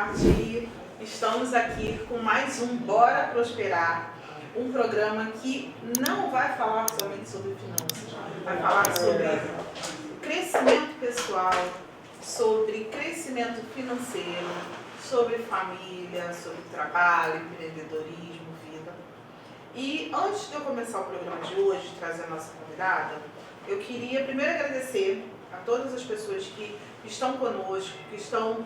tarde. Estamos aqui com mais um Bora Prosperar, um programa que não vai falar somente sobre finanças, vai falar sobre crescimento pessoal, sobre crescimento financeiro, sobre família, sobre trabalho, empreendedorismo, vida. E antes de eu começar o programa de hoje, trazer a nossa convidada, eu queria primeiro agradecer a todas as pessoas que estão conosco, que estão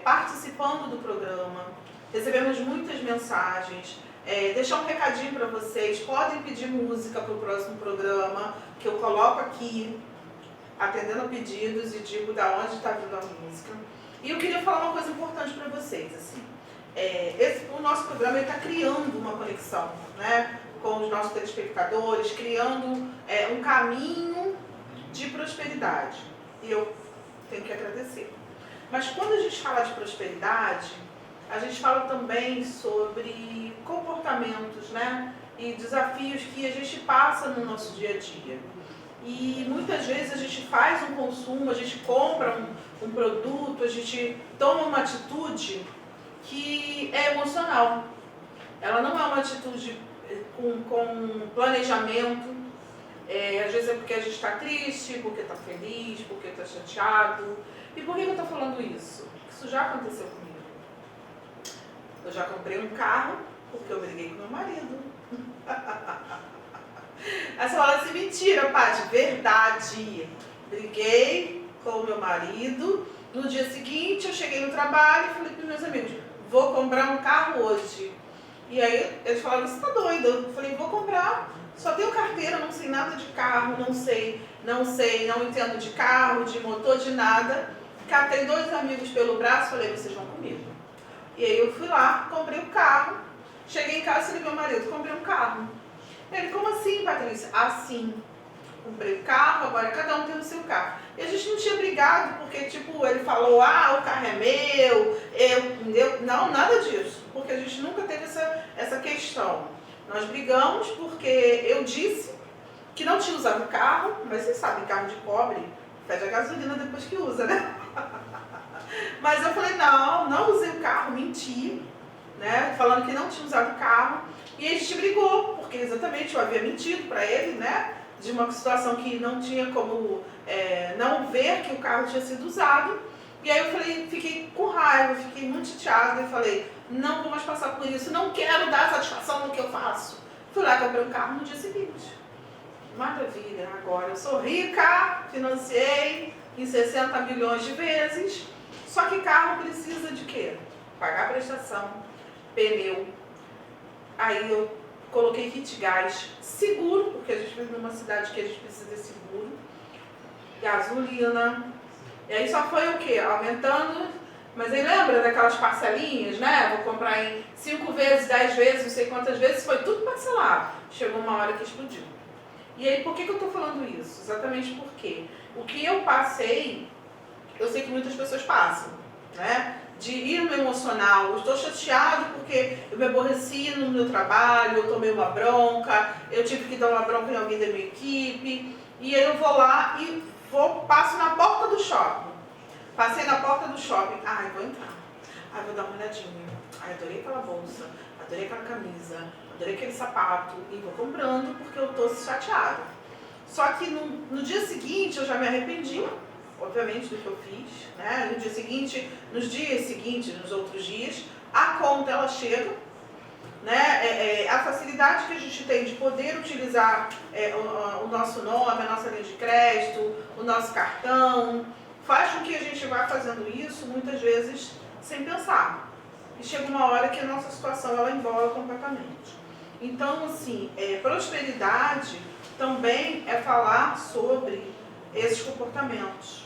participando do programa. Recebemos muitas mensagens. Deixar um recadinho para vocês, podem pedir música para o próximo programa, que eu coloco aqui, atendendo a pedidos e digo da onde está vindo a música. E eu queria falar uma coisa importante para vocês, assim. O nosso programa está criando uma conexão, né, com os nossos telespectadores, criando um caminho de prosperidade. E eu tenho que agradecer. Mas quando a gente fala de prosperidade, a gente fala também sobre comportamentos, né, e desafios que a gente passa no nosso dia a dia. E muitas vezes a gente faz um consumo, a gente compra um produto, a gente toma uma atitude que é emocional. Ela não é uma atitude com planejamento. Às vezes é porque a gente está triste, porque está feliz, porque está chateado. E por que eu estou falando isso? Isso já aconteceu comigo. Eu já comprei um carro porque eu briguei com meu marido. Aí você fala assim, mentira, Paty, verdade. Briguei com o meu marido. No dia seguinte eu cheguei no trabalho e falei para os meus amigos, vou comprar um carro hoje. E aí eles falaram, você tá doida? Eu falei, vou comprar. Só tenho carteira, não sei nada de carro, não entendo de carro, de motor, de nada. Catei 2 amigos pelo braço, falei, vocês vão comigo. E aí eu fui lá, comprei um carro, cheguei em casa e falei, meu marido, comprei um carro. Ele, como assim, Patrícia? Assim, comprei o carro, agora cada um tem o seu carro. E a gente não tinha brigado, porque tipo, ele falou, o carro é meu, não, nada disso. Porque a gente nunca teve essa questão. Nós brigamos porque eu disse que não tinha usado o carro, mas vocês sabem, carro de pobre pede a gasolina depois que usa, né? Mas eu falei, não usei o carro, menti, né? Falando que não tinha usado o carro. E a gente brigou, porque exatamente eu havia mentido para ele, né? De uma situação que não tinha como não ver que o carro tinha sido usado. E aí eu falei, fiquei com raiva, fiquei muito chateada e falei, não vou mais passar por isso, não quero dar satisfação no que eu faço. Fui lá, comprei um carro no dia seguinte. Maravilha, agora eu sou rica, financiei em 60 milhões de vezes, só que carro precisa de quê? Pagar prestação, pneu. Aí eu coloquei kit gás, seguro, porque a gente vive numa cidade que a gente precisa de seguro, gasolina. E aí só foi o quê? Aumentando, mas aí lembra daquelas parcelinhas, né? Vou comprar em 5 vezes, 10 vezes, não sei quantas vezes, foi tudo parcelado. Chegou uma hora que explodiu. E aí por que eu estou falando isso? Exatamente porque o que eu passei, eu sei que muitas pessoas passam, né? De ir no emocional, eu estou chateado porque eu me aborreci no meu trabalho, eu tomei uma bronca, eu tive que dar uma bronca em alguém da minha equipe, e aí eu vou lá e passo na porta do shopping. Passei na porta do shopping, vou entrar, vou dar uma olhadinha, adorei aquela bolsa, adorei aquela camisa, adorei aquele sapato, e vou comprando porque eu estou chateada. Só que no dia seguinte eu já me arrependi, obviamente, do que eu fiz, né? No dia seguinte, nos dias seguintes, nos outros dias, a conta ela chega, né? A facilidade que a gente tem de poder utilizar o nosso nome, a nossa linha de crédito, o nosso cartão, faz com que a gente vá fazendo isso muitas vezes sem pensar. E chega uma hora que a nossa situação ela embola completamente. Então, assim, prosperidade também é falar sobre esses comportamentos,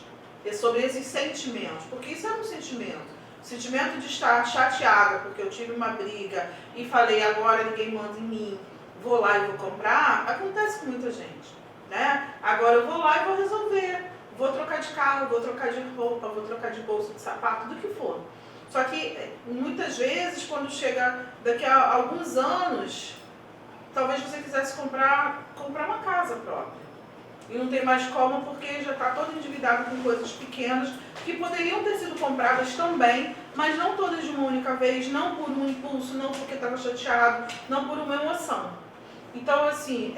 sobre esses sentimentos, porque isso é um sentimento. O sentimento de estar chateada porque eu tive uma briga e falei, agora ninguém manda em mim, vou lá e vou comprar, acontece com muita gente, né? Agora eu vou lá e vou resolver, vou trocar de carro, vou trocar de roupa, vou trocar de bolsa, de sapato, do que for. Só que muitas vezes, quando chega daqui a alguns anos, talvez você quisesse comprar uma casa própria. E não tem mais como porque já está todo endividado com coisas pequenas que poderiam ter sido compradas também, mas não todas de uma única vez, não por um impulso, não porque estava chateado, não por uma emoção. Então, assim,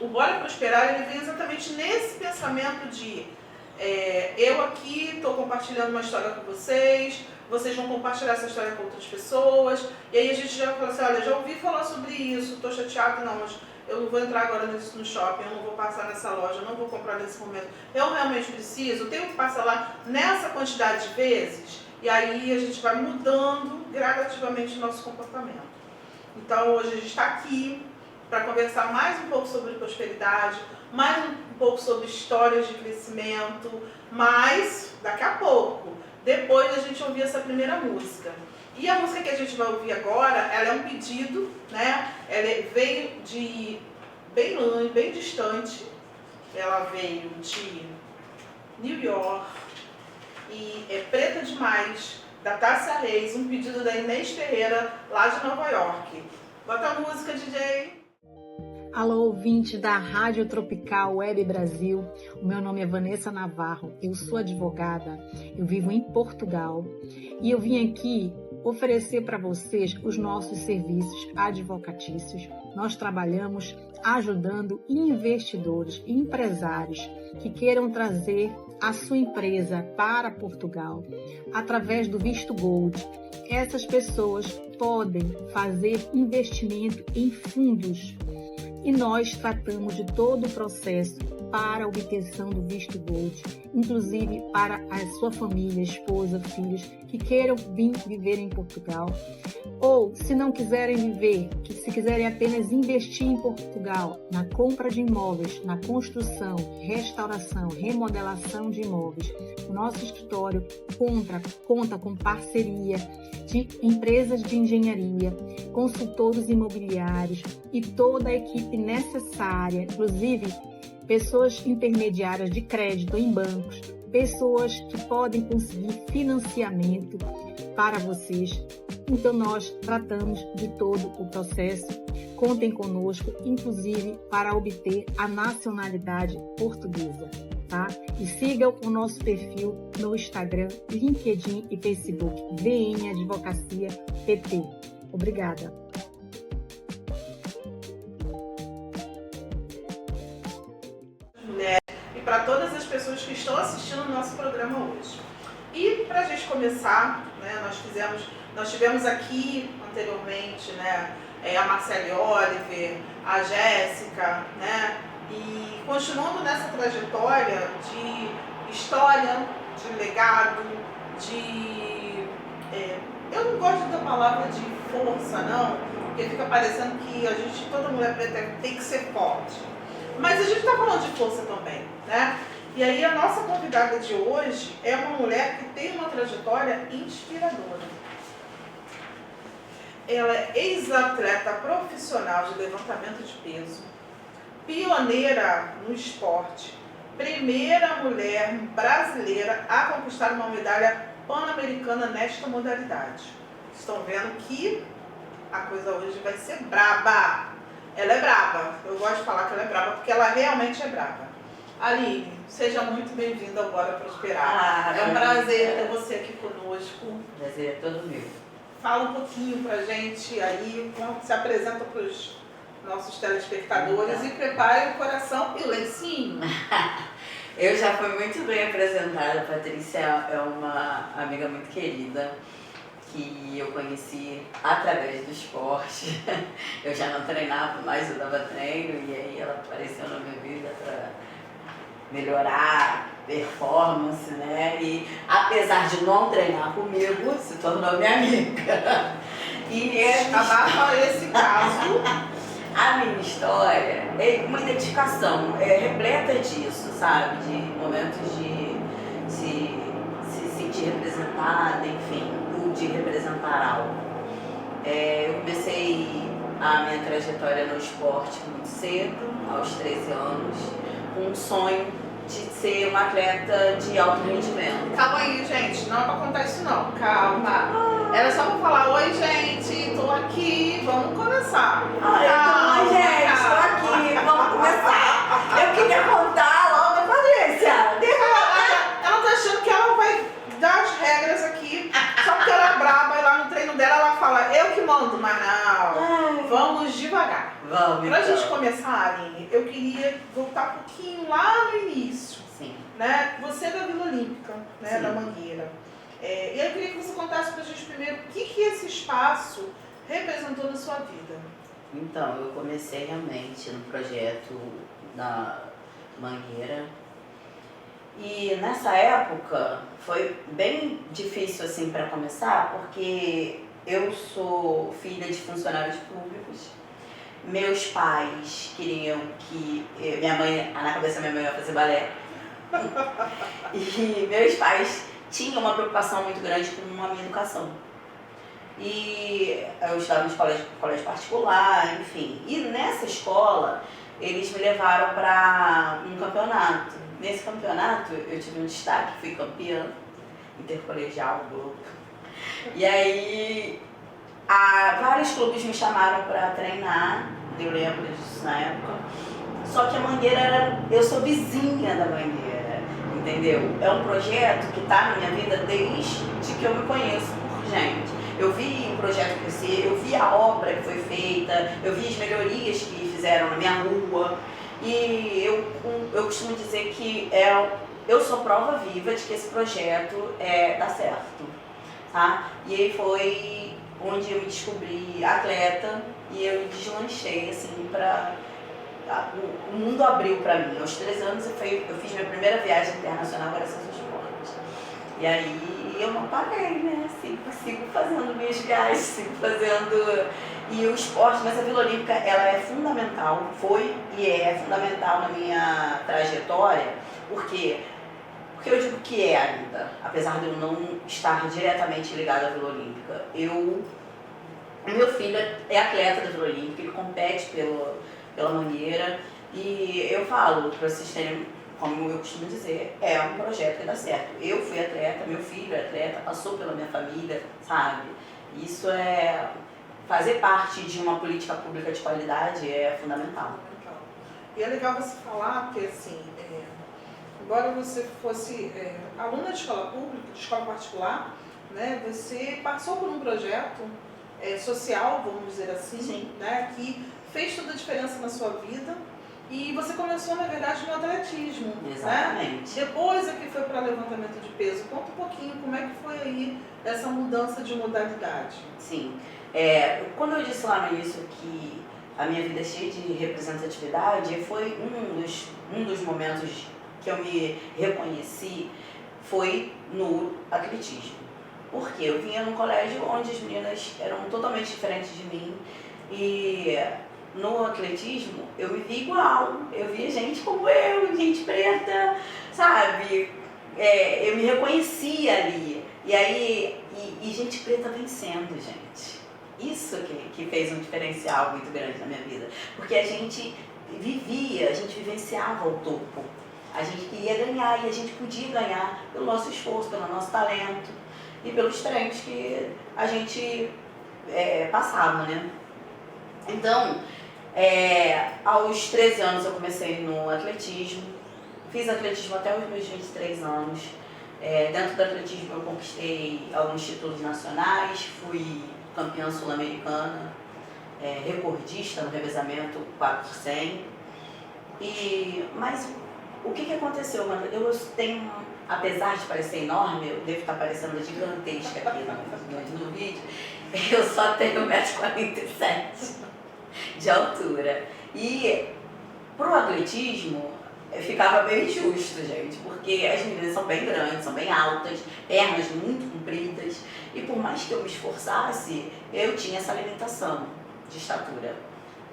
o Bora Prosperar, ele vem exatamente nesse pensamento de eu aqui estou compartilhando uma história com vocês vão compartilhar essa história com outras pessoas, e aí a gente já fala assim, olha, já ouvi falar sobre isso, estou chateado, não, mas eu não vou entrar agora no shopping, eu não vou passar nessa loja, eu não vou comprar nesse momento, eu realmente preciso, tenho que passar lá nessa quantidade de vezes, e aí a gente vai mudando gradativamente o nosso comportamento. Então hoje a gente está aqui para conversar mais um pouco sobre prosperidade, mais um pouco sobre histórias de crescimento, mas daqui a pouco, depois da gente ouvir essa primeira música. E a música que a gente vai ouvir agora, ela é um pedido, né? Ela veio de bem longe, bem distante, ela veio de New York e é Preta Demais, da Tássia Reis, um pedido da Inês Ferreira, lá de Nova York. Bota a música, DJ! Alô, ouvintes da Rádio Tropical Web Brasil. O meu nome é Vanessa Navarro, eu sou advogada, eu vivo em Portugal e eu vim aqui oferecer para vocês os nossos serviços advocatícios. Nós trabalhamos ajudando investidores e empresários que queiram trazer a sua empresa para Portugal através do visto Gold. Essas pessoas podem fazer investimento em fundos e nós tratamos de todo o processo para a obtenção do visto Gold, inclusive para a sua família, esposa, filhos que queiram vir viver em Portugal, ou se não quiserem viver, que se quiserem apenas investir em Portugal, na compra de imóveis, na construção, restauração, remodelação de imóveis. O nosso escritório conta com parceria de empresas de engenharia, consultores imobiliários e toda a equipe necessária, inclusive pessoas intermediárias de crédito em bancos, pessoas que podem conseguir financiamento para vocês. Então nós tratamos de todo o processo. Contem conosco, inclusive para obter a nacionalidade portuguesa, tá? E sigam o nosso perfil no Instagram, LinkedIn e Facebook, VN Advocacia PT. Obrigada. E para todas as pessoas que estão assistindo o nosso programa hoje. E para a gente começar, né, nós tivemos aqui anteriormente, né, a Marcele Oliver, a Jéssica, né, e continuando nessa trajetória de história, de legado, eu não gosto da palavra de força, não, porque fica parecendo que toda mulher preta tem que ser forte. Mas a gente está falando de força também, né? E aí a nossa convidada de hoje é uma mulher que tem uma trajetória inspiradora. Ela é ex-atleta profissional de levantamento de peso, pioneira no esporte, primeira mulher brasileira a conquistar uma medalha pan-americana nesta modalidade. Estão vendo que a coisa hoje vai ser braba. Ela é braba. Eu gosto de falar que ela é braba porque ela realmente é braba. Aline, seja muito bem-vinda ao Bora Prosperar. É um prazer ter você aqui conosco. Prazer é todo meu. Fala um pouquinho pra gente aí, se apresenta para os nossos telespectadores e prepare o coração e o lencinho. Eu já fui muito bem apresentada. A Patrícia é uma amiga muito querida que eu conheci através do esporte. Eu já não treinava mais, eu dava treino e aí ela apareceu na minha vida para melhorar a performance, né? E apesar de não treinar comigo, se tornou minha amiga. E abafa esse caso. A minha história é uma identificação, repleta disso, sabe? De momentos de se sentir representada, enfim, de representar algo. Eu comecei a minha trajetória no esporte muito cedo, aos 13 anos, com um sonho de ser uma atleta de alto rendimento. Calma aí, gente, não é pra contar isso não, calma. Era só pra falar, oi gente, tô aqui, vamos começar. Oi, gente, tô aqui, vamos começar. Eu queria contar logo, Patrícia. Ela tá achando que ela vai dar as regras aqui, só porque ela é braba e lá no treino dela ela fala, eu que mando, mas não, vamos devagar. Vamos, Pra então. gente começar, Aline, eu queria voltar um pouquinho lá no início. Sim. Né? Você é da Vila Olímpica, né? Sim. Da Mangueira. E eu queria que você contasse pra gente primeiro o que esse espaço representou na sua vida. Então, eu comecei realmente no projeto da Mangueira. E nessa época foi bem difícil assim para começar, porque eu sou filha de funcionários públicos. Meus pais queriam que minha mãe, na cabeça da minha mãe ia fazer balé. E meus pais tinham uma preocupação muito grande com a minha educação. E eu estudava em colégio particular, enfim. E nessa escola, eles me levaram para um campeonato. Nesse campeonato, eu tive um destaque, fui campeã intercolegial, grupo. E aí, vários clubes me chamaram para treinar, eu lembro disso na época. Só que a Mangueira eu sou vizinha da Mangueira, entendeu? É um projeto que está na minha vida desde que eu me conheço por gente. Eu vi o projeto crescer, eu vi a obra que foi feita, eu vi as melhorias que fizeram na minha rua. E eu costumo dizer que eu sou prova viva de que esse projeto dá certo. Tá? E aí foi onde eu me descobri atleta e eu me deslanchei assim, o mundo abriu para mim. Aos 3 anos eu fiz minha primeira viagem internacional graças ao esporte. E aí eu não parei, né? Sigo fazendo minhas viagens, sigo fazendo. E o esporte, mas a Vila Olímpica, ela é fundamental, foi e é fundamental na minha trajetória, porque eu digo que é ainda, apesar de eu não estar diretamente ligada à Vila Olímpica. Meu filho é atleta da Vila Olímpica, ele compete pela Mangueira, e eu falo, para vocês terem, como eu costumo dizer, é um projeto que dá certo. Eu fui atleta, meu filho é atleta, passou pela minha família, sabe? Isso é... Fazer parte de uma política pública de qualidade é fundamental. E é legal você falar, porque assim, embora você fosse aluna de escola pública, de escola particular, né, você passou por um projeto social, vamos dizer assim, sim, né, que fez toda a diferença na sua vida. E você começou, na verdade, no atletismo. Exatamente. Né? Depois é que foi para levantamento de peso. Conta um pouquinho como é que foi aí essa mudança de modalidade. Sim. Quando eu disse lá no início que a minha vida é cheia de representatividade, foi um dos momentos que eu me reconheci, foi no atletismo. Porque eu vinha num colégio onde as meninas eram totalmente diferentes de mim e no atletismo eu me vi igual, eu via gente como eu, gente preta, sabe? Eu me reconhecia ali. E aí, e gente preta vencendo, gente. Isso que fez um diferencial muito grande na minha vida. Porque a gente vivia, a gente vivenciava o topo. A gente queria ganhar e a gente podia ganhar pelo nosso esforço, pelo nosso talento e pelos treinos que a gente passava, né? Então, aos 13 anos eu comecei no atletismo, fiz atletismo até os meus 23 anos. Dentro do atletismo eu conquistei alguns títulos nacionais, fui campeã sul-americana, recordista no revezamento 4x100. Mas o que aconteceu, mano? Eu tenho, apesar de parecer enorme, eu devo estar parecendo gigantesca aqui no vídeo, eu só tenho 1,47 m de altura. E pro atletismo ficava bem justo, gente, porque as meninas são bem grandes, são bem altas, pernas muito compridas, e por mais que eu me esforçasse, eu tinha essa limitação de estatura.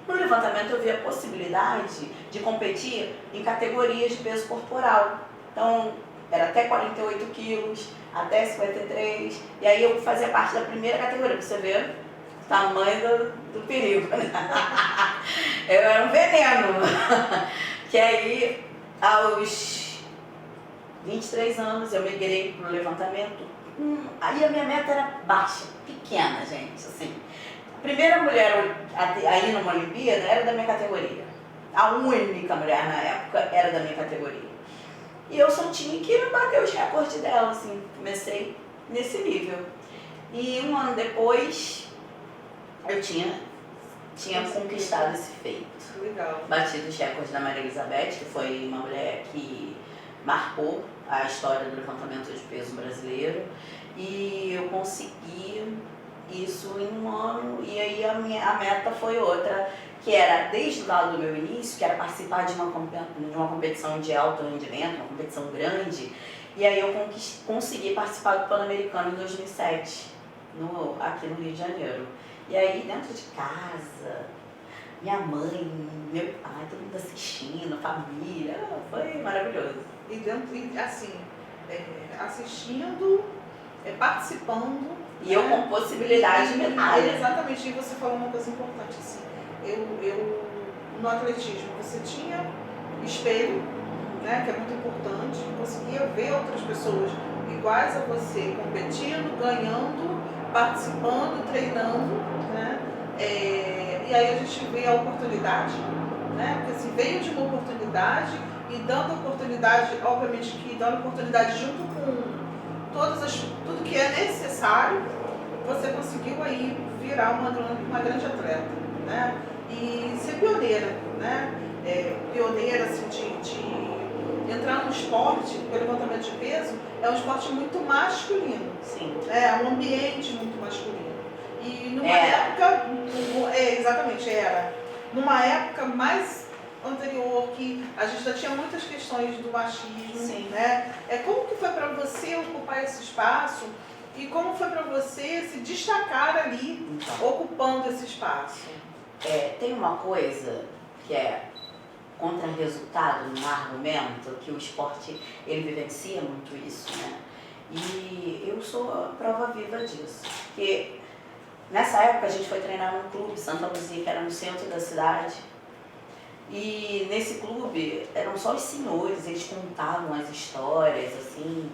No levantamento eu vi a possibilidade de competir em categorias de peso corporal. Então, era até 48 quilos, até 53, e aí eu fazia parte da primeira categoria, pra você ver o tamanho do perigo. Eu era um veneno. Que aí, aos 23 anos, eu migrei pro levantamento. Aí a minha meta era baixa, pequena, gente, assim. A primeira mulher a ir numa Olimpíada era da minha categoria. a única mulher na época era da minha categoria. E eu tinha que bater os recordes dela, assim, comecei nesse nível. E um ano depois, eu tinha conquistado esse feito. Legal. Batido os recordes da Maria Elizabeth, que foi uma mulher que marcou a história do levantamento de peso brasileiro. E eu consegui isso em um ano, e aí a meta foi outra, que era desde lá do meu início, que era participar de uma competição de alto rendimento, uma competição grande, e aí eu consegui participar do Pan-Americano em 2007, aqui no Rio de Janeiro. E aí dentro de casa, minha mãe, meu pai, todo mundo assistindo, família, foi maravilhoso. E assim, assistindo, participando. E eu com possibilidade de medalha. Exatamente, e você falou uma coisa importante, assim, eu no atletismo, você tinha espelho, né, que é muito importante, conseguia ver outras pessoas iguais a você, competindo, ganhando, participando, treinando, né, e aí a gente vê a oportunidade, né, porque assim, veio de uma oportunidade e dando oportunidade, obviamente que dando oportunidade junto com tudo que é necessário, você conseguiu aí virar uma grande atleta, né? E ser pioneira, né? Pioneira assim, de entrar no esporte, pelo levantamento de peso, é um esporte muito masculino. Sim. É um ambiente muito masculino. E numa época, exatamente, era. Numa época mais anterior, que a gente já tinha muitas questões do machismo, sim, né? Como que foi para você ocupar esse espaço e como foi para você se destacar ali, então, ocupando esse espaço? Tem uma coisa que é contra-resultado no argumento, que o esporte ele vivencia muito isso, né? E eu sou a prova viva disso. Porque nessa época a gente foi treinar num clube, Santa Luzia, que era no centro da cidade. E nesse clube eram só os senhores, eles contavam as histórias, assim,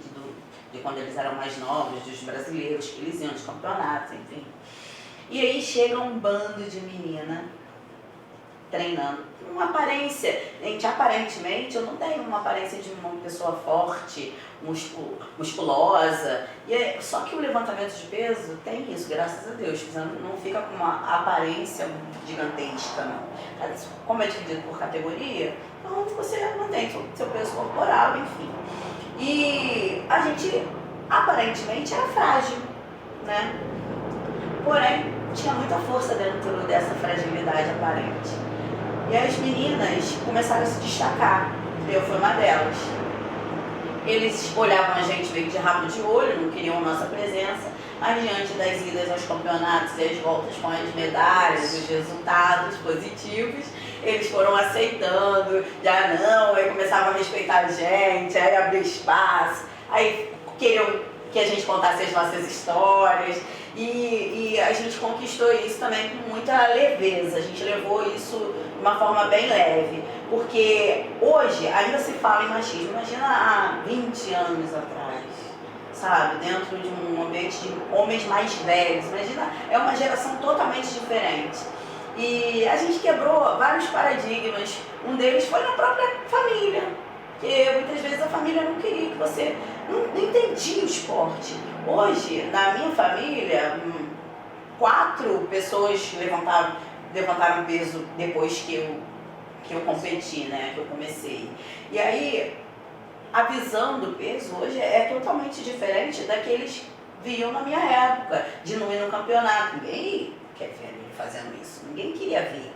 de quando eles eram mais novos, dos brasileiros, que eles iam de campeonatos, enfim. E aí chega um bando de menina treinando. Uma aparência, gente, aparentemente eu não tenho uma aparência de uma pessoa forte, musculosa. Só que o levantamento de peso tem isso, graças a Deus. Não fica com uma aparência gigantesca, não. Como é dividido por categoria, então você mantém seu peso corporal, enfim. E a gente aparentemente era frágil, né? Porém, tinha muita força dentro dessa fragilidade aparente. E as meninas começaram a se destacar, eu fui uma delas. Eles olhavam a gente meio de rabo de olho, não queriam a nossa presença, mas diante das idas aos campeonatos e as voltas com as medalhas, os resultados positivos, eles foram aceitando, já não, aí começavam a respeitar a gente, aí abriu espaço, aí queriam que a gente contasse as nossas histórias. E a gente conquistou isso também com muita leveza, a gente levou isso de uma forma bem leve, porque hoje ainda se fala em machismo, imagina há 20 anos atrás, sabe, dentro de um ambiente de homens mais velhos, imagina, é uma geração totalmente diferente. E a gente quebrou vários paradigmas, um deles foi na própria família, porque muitas vezes a família não queria que você, não entendia o esporte. Hoje, na minha família, 4 pessoas levantaram peso depois que eu competi, né, que eu comecei. E aí, a visão do peso hoje é totalmente diferente daqueles que viam na minha época, de não ir no campeonato. Ninguém quer ver ele fazendo isso, ninguém queria ver.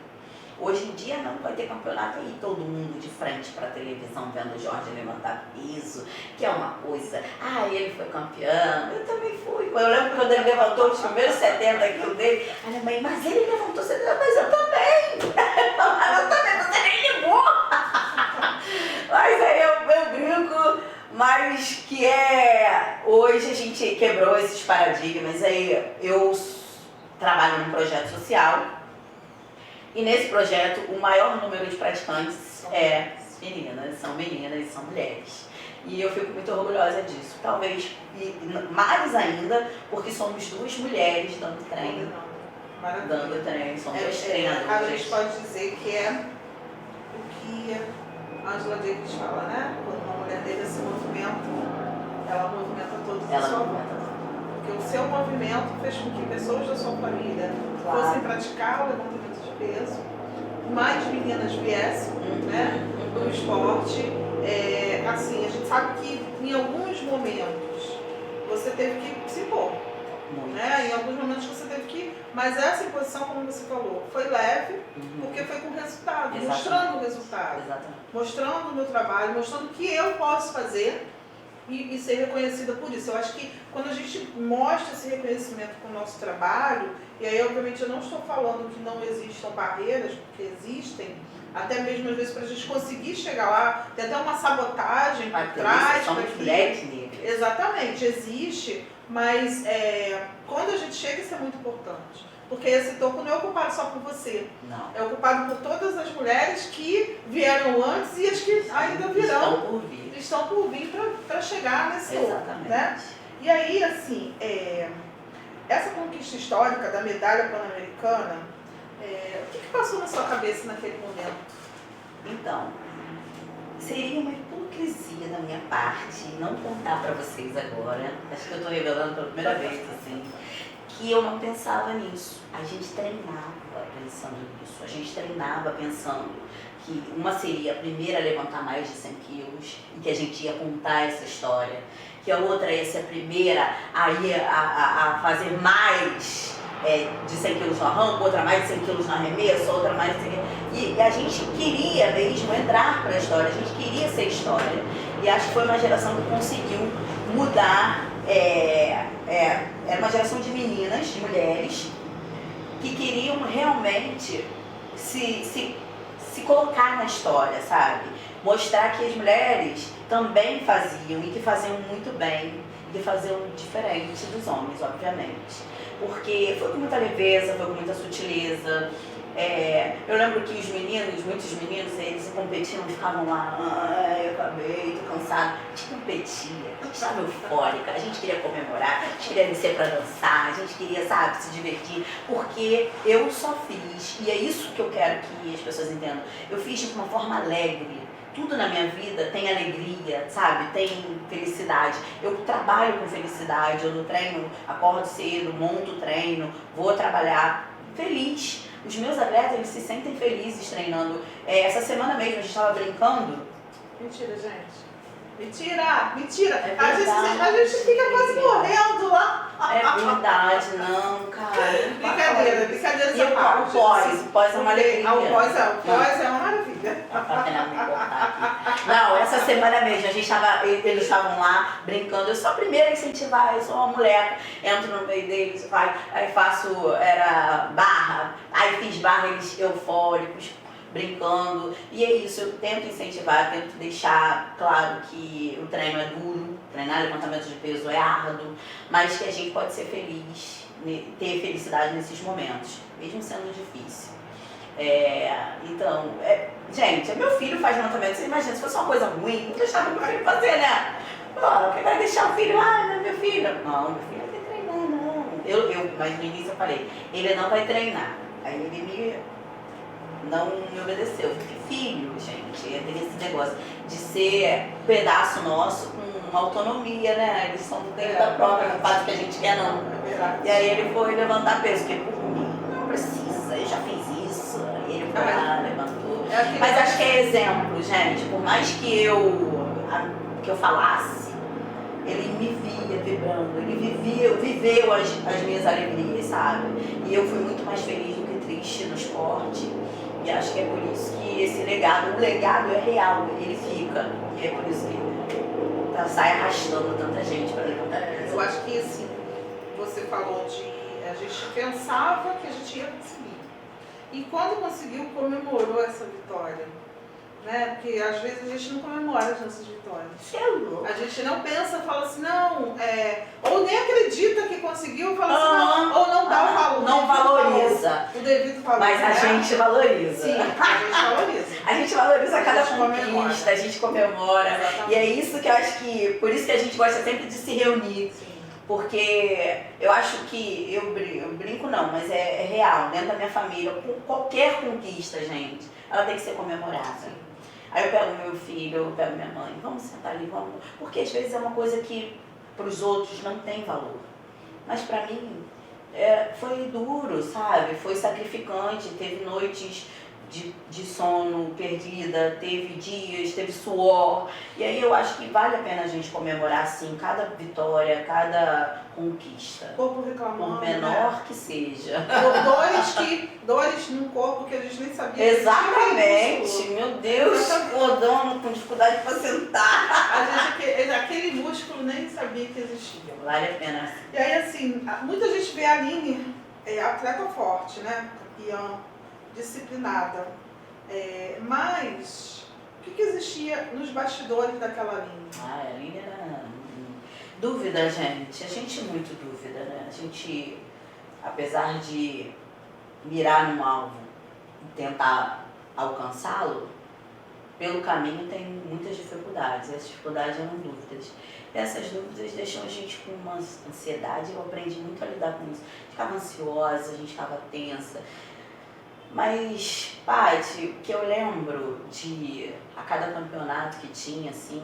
Hoje em dia não vai ter campeonato aí, todo mundo de frente para a televisão vendo o Jorge levantar peso, que é uma coisa, ele foi campeão, eu também fui. Eu lembro quando ele levantou os primeiros 70 quilos dele, a minha mãe, mas ele levantou 70, mas eu também, você nem ligou. Mas aí eu brinco, mas que hoje a gente quebrou esses paradigmas, aí eu trabalho num projeto social. E nesse projeto, o maior número de praticantes são meninas, são mulheres. E eu fico muito orgulhosa disso. Talvez, mais ainda, porque somos 2 mulheres dando treino. Maravilha. Somos 2 treinadoras. A gente pode dizer que que a Angela Davis fala, né? Quando uma mulher teve esse movimento, ela movimenta todos Ela à sua não volta. aguenta. Porque o seu movimento fez com que pessoas da sua família Claro. fossem praticar o levantamento de peso, mais meninas viessem, né, no esporte. Assim, a gente sabe que em alguns momentos você teve que se impor, né? Em alguns momentos você teve que... Mas essa imposição, como você falou, foi leve, porque foi com resultado, Exatamente. mostrando o resultado, Exatamente. mostrando o meu trabalho, mostrando o que eu posso fazer e ser reconhecida por isso. Eu acho que quando a gente mostra esse reconhecimento com o nosso trabalho, e aí obviamente eu não estou falando que não existam barreiras, porque existem, até mesmo às vezes para a gente conseguir chegar lá, tem até uma sabotagem por trás. Somos mulheres negras. Exatamente, existe, mas quando a gente chega isso é muito importante. Porque esse topo não é ocupado só por você, Não. é ocupado por todas as mulheres que vieram antes e as que ainda virão. Estão por vir. Estão por vir para chegar nesse outro, Exatamente. né? E aí, assim, essa conquista histórica da medalha pan-americana, o que passou na sua cabeça naquele momento? Então, seria uma hipocrisia da minha parte não contar para vocês agora, acho que eu estou revelando pela primeira vez, assim, que eu não pensava nisso. A gente treinava pensando nisso, a gente treinava pensando que uma seria a primeira a levantar mais de 100 quilos e que a gente ia contar essa história, que a outra ia ser a primeira a fazer mais de 100 quilos no arranco, outra mais de 100 quilos no arremesso, outra mais de 100 quilos. E a gente queria mesmo entrar para a história, a gente queria ser história. E acho que foi uma geração que conseguiu mudar, era uma geração de meninas, de mulheres, que queriam realmente se colocar na história, sabe? Mostrar que as mulheres também faziam e que faziam muito bem, e que faziam diferente dos homens, obviamente. Porque foi com muita leveza, foi com muita sutileza. Eu lembro que os meninos, muitos meninos, eles competiam, ficavam lá, eu acabei, tô cansado. A gente competia, a gente estava eufórica, a gente queria comemorar, a gente queria descer pra dançar, a gente queria, sabe, se divertir, porque eu só fiz, e é isso que eu quero que as pessoas entendam, eu fiz de uma forma alegre. Tudo na minha vida tem alegria, sabe? Tem felicidade. Eu trabalho com felicidade, eu no treino, acordo cedo, monto o treino, vou trabalhar feliz. Os meus atletas, eles se sentem felizes treinando. Essa semana mesmo a gente estava brincando. Mentira, gente. Mentira! Mentira! É a gente fica quase morrendo lá. É verdade, não, cara. Brincadeira E o pós é uma alegria. O pós é uma maravilha. Não, essa semana mesmo, eles estavam lá brincando, eu sou a primeira a incentivar, eu sou uma mulher, entro no meio deles, aí era barra, aí fiz barra, eles eufóricos, brincando, e é isso, eu tento incentivar, tento deixar claro que o treino é duro, treinar levantamento de peso é árduo, mas que a gente pode ser feliz, ter felicidade nesses momentos, mesmo sendo difícil. Então, gente, meu filho faz levantamento, você imagina, se fosse uma coisa ruim, não deixava meu filho fazer, né? Pô, vai deixar o filho, não é meu filho. Não, meu filho não vai treinar, não. Mas no início eu falei, ele não vai treinar. Aí ele não me obedeceu. Porque filho, gente, tem esse negócio de ser um pedaço nosso com uma autonomia, né? Eles são dentro da própria, não faz o que a gente quer, não. E aí ele foi levantar peso, porque por mim, não precisa, eu já fiz isso. Aí ele foi lá, levantou. Mas acho que é exemplo, gente. Por mais que eu falasse, ele me via vibrando, ele viveu as minhas alegrias, sabe? E eu fui muito mais feliz do que triste no esporte. E acho que é por isso que esse legado, o legado é real, ele fica. E é por isso que sai arrastando tanta gente para levantar peso. Eu acho que assim, você falou a gente pensava que a gente ia conseguir. E quando conseguiu, comemorou essa vitória. Né? Porque às vezes a gente não comemora as nossas vitórias. A gente não pensa, fala assim, não, ou nem acredita que conseguiu, fala assim, não, ou não dá o valor. Não valoriza. O devido valor. Mas a gente valoriza. Sim, a gente valoriza. A gente valoriza cada conquista, a gente comemora. Exatamente. E é isso que eu acho que, por isso que a gente gosta sempre de se reunir. Sim. Porque eu acho que, eu brinco não, mas é real, dentro da minha família, com qualquer conquista, gente, ela tem que ser comemorada. Aí eu pego meu filho, eu pego minha mãe, vamos sentar ali, vamos. Porque às vezes é uma coisa que para os outros não tem valor. Mas para mim foi duro, sabe? Foi sacrificante, teve noites de sono perdida, teve dias, teve suor. E aí eu acho que vale a pena a gente comemorar assim cada vitória, cada conquista. O corpo reclamando, por menor que seja. Dores no corpo que a gente nem sabia. Exatamente, meu Deus, acordando com dificuldade para sentar. Aquele músculo nem sabia que existia. Vale a pena. E aí assim, muita gente vê a Aline atleta forte, né? Campeã, disciplinada. Mas o que existia nos bastidores daquela Aline? A Aline era dúvida, gente. A gente muito dúvida, né? A gente, apesar de mirar num alvo e tentar alcançá-lo, pelo caminho tem muitas dificuldades. Essas dificuldades eram dúvidas. Essas dúvidas deixam a gente com uma ansiedade. Eu aprendi muito a lidar com isso. A gente ficava ansiosa, a gente ficava tensa. Mas, Paty, o que eu lembro de a cada campeonato que tinha, assim,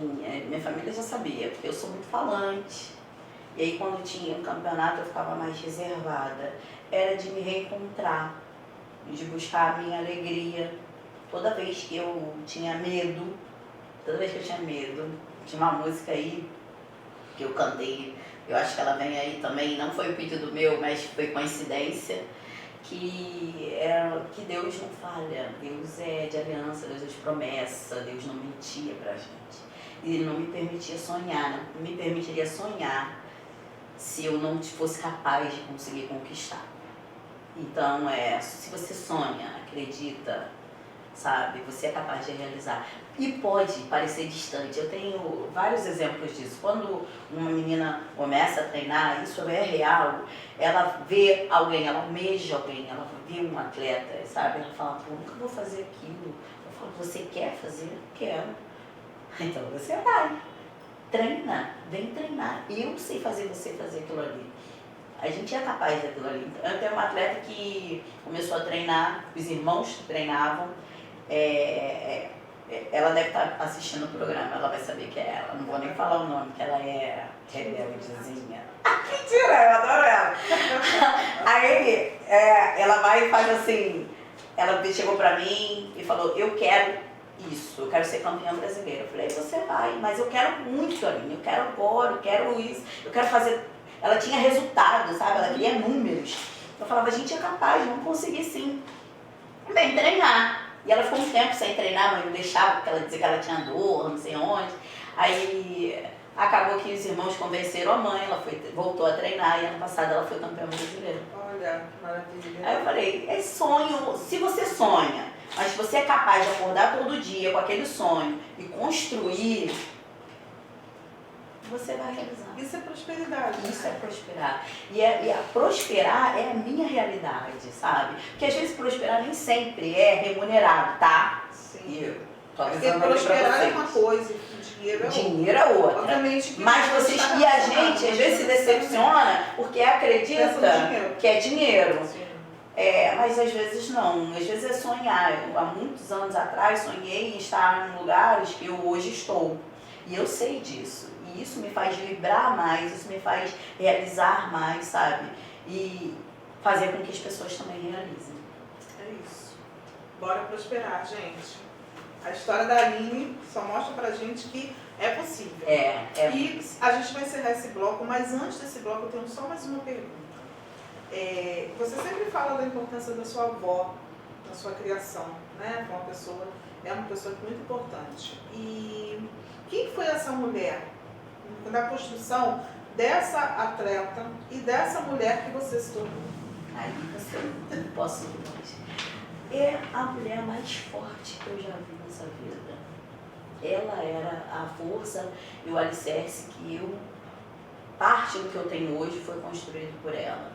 minha família já sabia, porque eu sou muito falante. E aí quando tinha um campeonato eu ficava mais reservada. Era de me reencontrar, de buscar a minha alegria. Toda vez que eu tinha medo, tinha uma música aí que eu cantei, eu acho que ela vem aí também, não foi o pedido meu, mas foi coincidência. Que Deus não falha, Deus é de aliança, Deus é de promessa, Deus não mentia pra gente. E Ele não me permitia sonhar, não me permitiria sonhar se eu não fosse capaz de conseguir conquistar. Então, se você sonha, acredita, sabe, você é capaz de realizar. E pode parecer distante, eu tenho vários exemplos disso. Quando uma menina começa a treinar, isso é real, ela vê alguém, ela almeja alguém, ela vê um atleta, sabe? Ela fala, pô, nunca vou fazer aquilo. Eu falo, você quer fazer? Quero. Então você vai, treina, vem treinar. Eu sei fazer você fazer aquilo ali. A gente é capaz daquilo ali. Eu tenho uma atleta que começou a treinar, os irmãos treinavam, ela deve estar assistindo o programa, ela vai saber que é ela. Não vou nem falar o nome, que ela é rebeldezinha. Mentira, eu adoro ela. Aí ela vai e faz assim, ela chegou pra mim e falou, eu quero isso, eu quero ser campeã brasileira. Eu falei, você vai, mas eu quero muito, Aline, eu quero agora, eu quero isso, eu quero fazer. Ela tinha resultado, sabe? Ela queria números. Eu falava, a gente é capaz, vamos conseguir sim. Vem treinar. E ela ficou um tempo sem treinar, mas não deixava, porque ela dizia que ela tinha dor, não sei onde. Aí acabou que os irmãos convenceram a mãe, ela voltou a treinar e ano passado ela foi campeã brasileira. Olha, maravilha. Aí eu falei, é sonho, se você sonha, mas se você é capaz de acordar todo dia com aquele sonho e construir, você vai realizar. Isso é prosperidade. Isso é prosperar. E a prosperar é a minha realidade, sabe? Porque às vezes prosperar nem sempre é remunerado, tá? Sim. E eu tô Porque avisando ali pra prosperar vocês. é uma coisa, dinheiro é outra. Dinheiro é outra. Obviamente que mas vocês e a gente às vezes se decepciona porque acredita que é dinheiro. Sim. Mas às vezes não, às vezes é sonhar. Eu, há muitos anos atrás sonhei em estar em lugares que eu hoje estou. E eu sei disso. E isso me faz vibrar mais, isso me faz realizar mais, sabe? E fazer com que as pessoas também realizem. É isso. Bora prosperar, gente. A história da Aline só mostra pra gente que é possível. E a gente vai encerrar esse bloco, mas antes desse bloco eu tenho só mais uma pergunta. Você sempre fala da importância da sua avó, da sua criação, né? É uma pessoa muito importante. E quem foi essa mulher na construção dessa atleta e dessa mulher que você se tornou? Aí você não posso ir longe. É a mulher mais forte que eu já vi nessa vida. Ela era a força e o alicerce que parte do que eu tenho hoje foi construído por ela.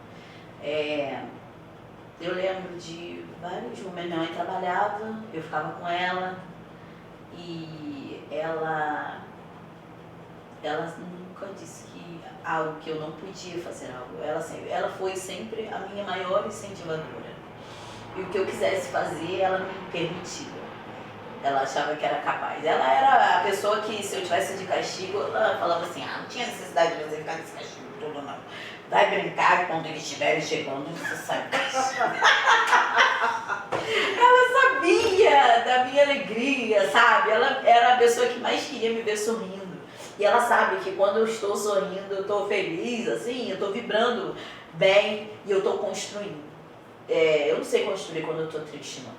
Eu lembro de vários momentos, minha mãe trabalhava, eu ficava com ela e ela nunca disse que algo que eu não podia fazer algo. Ela foi sempre a minha maior incentivadora. E o que eu quisesse fazer, ela me permitia. Ela achava que era capaz. Ela era a pessoa que, se eu tivesse de castigo, ela falava assim, não tinha necessidade de você ficar nesse castigo todo, não. Vai brincar quando eles estiverem chegando, você sabe. Ela sabia da minha alegria, sabe? Ela era a pessoa que mais queria me ver sorrindo. E ela sabe que quando eu estou sorrindo, eu estou feliz, assim, eu estou vibrando bem e eu estou construindo. Eu não sei construir quando eu estou triste, não.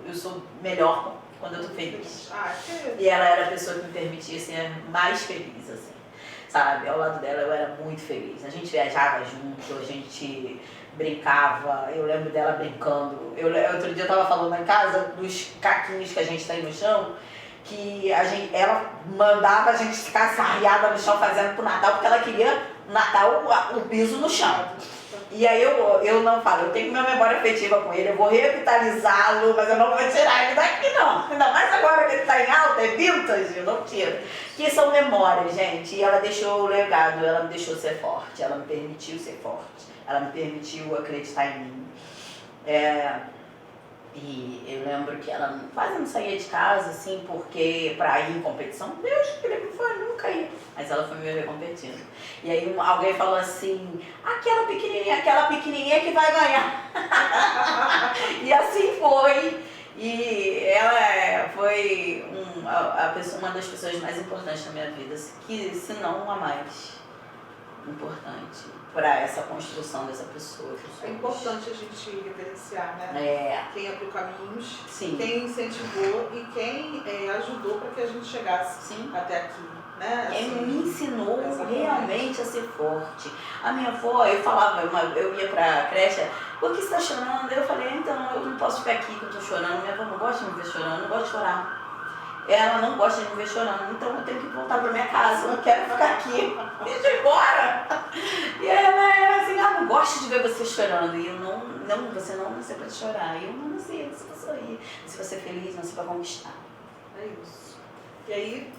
Eu sou melhor quando eu estou feliz. E ela era a pessoa que me permitia ser mais feliz, assim, sabe? Ao lado dela eu era muito feliz. A gente viajava junto, a gente brincava. Eu lembro dela brincando. Outro dia eu estava falando lá em casa dos caquinhos que a gente tem no chão, que ela mandava a gente ficar sarriada no chão fazendo pro Natal, porque ela queria Natal o piso no chão. E aí eu não falo, eu tenho minha memória afetiva com ele, eu vou revitalizá-lo, mas eu não vou tirar ele daqui não. Ainda mais agora que ele está em alta, é vintage, eu não tiro. Que são memórias, gente, e ela deixou o legado, ela me deixou ser forte, ela me permitiu ser forte, ela me permitiu acreditar em mim. E eu lembro que ela quase não saía de casa, assim, porque pra ir em competição, Deus que ele foi, nunca ia. Mas ela foi me ver competindo. E aí alguém falou assim, aquela pequenininha que vai ganhar. E assim foi. E ela foi uma das pessoas mais importantes na minha vida, se não a mais importante para essa construção dessa pessoa. É importante a gente reverenciar, né? Quem abriu caminhos, sim, quem incentivou e quem ajudou para que a gente chegasse, sim, até aqui, né? Quem assim, me ensinou realmente a ser forte. A minha avó, eu ia para a creche, por que você está chorando? Eu falei, então, eu não posso ficar aqui que eu estou chorando. Minha avó não gosta de me ver chorando, não gosta de chorar. Ela não gosta de me ver chorando, então eu tenho que voltar para minha casa, eu não quero ficar aqui, deixa eu ir embora. E ela era assim, não gosto de ver você chorando. E eu, não, você não nasceu para chorar. E eu não nasci, eu nasci para sorrir, nasci para ser feliz, nasci para conquistar. É isso. E aí,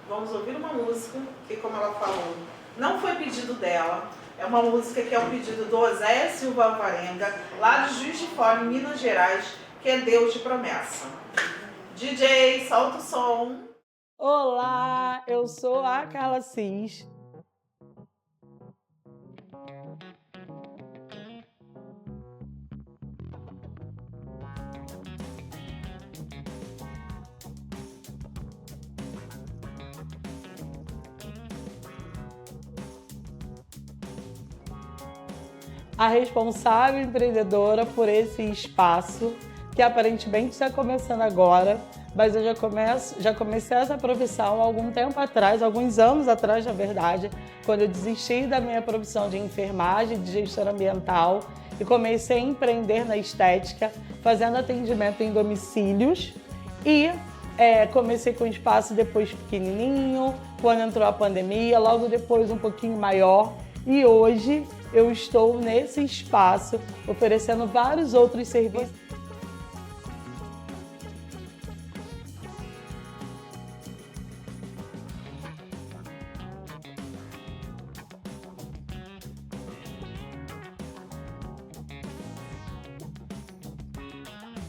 vamos ouvir uma música que, como ela falou, não foi pedido dela. É uma música que é um pedido do Oséia Silva Alvarenga, lá de Juiz de Fora, em Minas Gerais, que é Deus de Promessa. DJ, solta o som. Olá, eu sou a Carla Cis. A responsável empreendedora por esse espaço, que aparentemente está começando agora, mas eu já comecei essa profissão há algum tempo atrás, alguns anos atrás, na verdade, quando eu desisti da minha profissão de enfermagem, de gestora ambiental, e comecei a empreender na estética, fazendo atendimento em domicílios, e comecei com um espaço depois pequenininho, quando entrou a pandemia, logo depois um pouquinho maior, e hoje eu estou nesse espaço oferecendo vários outros serviços.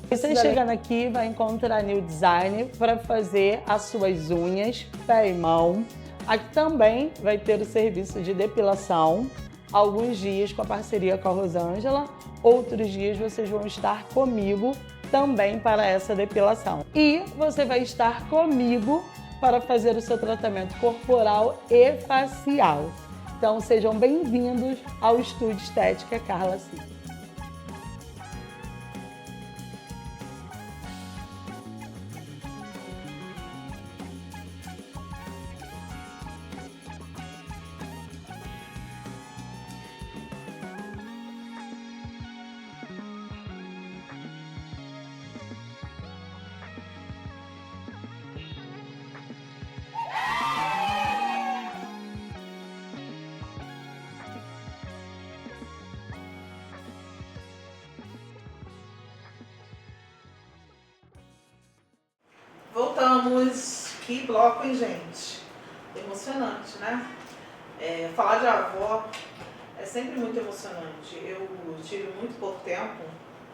Você chegando aqui vai encontrar New Design para fazer as suas unhas, pé e mão. Aqui também vai ter o serviço de depilação, alguns dias com a parceria com a Rosângela, outros dias vocês vão estar comigo também para essa depilação. E você vai estar comigo para fazer o seu tratamento corporal e facial. Então sejam bem-vindos ao Estúdio Estética Carla Cis. Voltamos. Que bloco, hein, gente? Emocionante, né? Falar de avó é sempre muito emocionante. Eu tive muito pouco tempo,